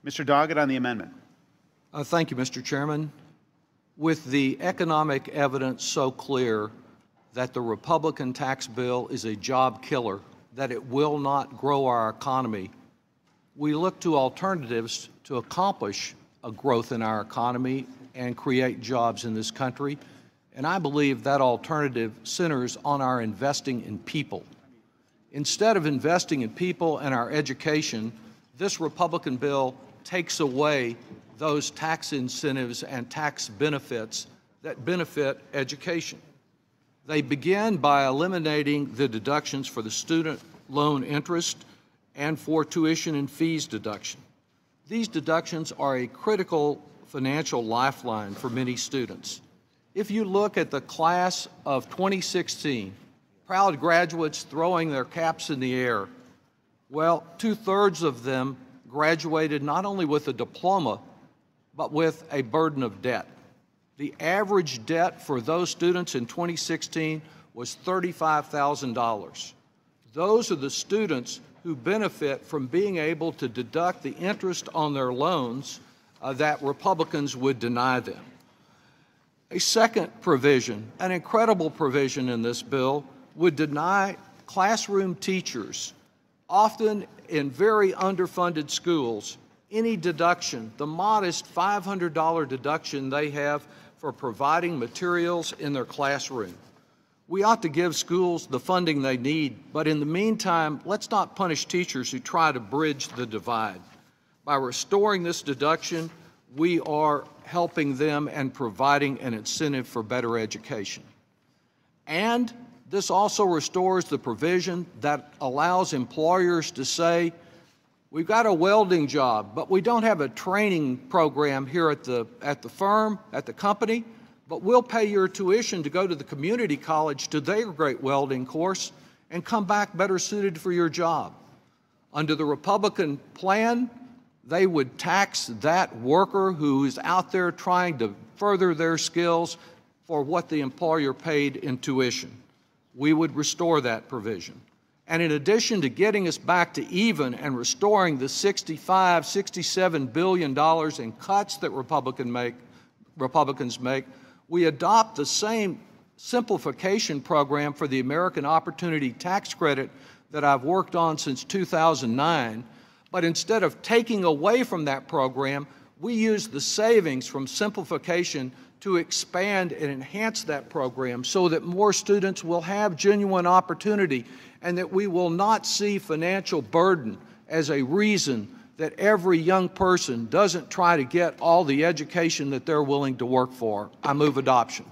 Mr. Doggett on the amendment. Thank you, Mr. Chairman. With the economic evidence so clear that the Republican tax bill is a job killer, that it will not grow our economy, we look to alternatives to accomplish a growth in our economy and create jobs in this country. And I believe that alternative centers on our investing in people. Instead of investing in people and our education, this Republican bill takes away those tax incentives and tax benefits that benefit education. They begin by eliminating the deductions for the student loan interest and for tuition and fees deduction. These deductions are a critical financial lifeline for many students. If you look at the class of 2016, proud graduates throwing their caps in the air, well, 2/3 of them graduated not only with a diploma, but with a burden of debt. The average debt for those students in 2016 was $35,000. Those are the students who benefit from being able to deduct the interest on their loans that Republicans would deny them. A second provision, an incredible provision in this bill, would deny classroom teachers, often in very underfunded schools, any deduction, the modest $500 deduction they have for providing materials in their classroom. We ought to give schools the funding they need, but in the meantime, let's not punish teachers who try to bridge the divide. By restoring this deduction, we are helping them and providing an incentive for better education. And this also restores the provision that allows employers to say, we've got a welding job, but we don't have a training program here at the firm, at the company, but we'll pay your tuition to go to the community college to their great welding course and come back better suited for your job. Under the Republican plan, they would tax that worker who is out there trying to further their skills for what the employer paid in tuition. We would restore that provision. And in addition to getting us back to even and restoring the $67 billion in cuts that Republicans make, we adopt the same simplification program for the American Opportunity Tax Credit that I've worked on since 2009. But instead of taking away from that program, we use the savings from simplification to expand and enhance that program so that more students will have genuine opportunity and that we will not see financial burden as a reason that every young person doesn't try to get all the education that they're willing to work for. I move adoption.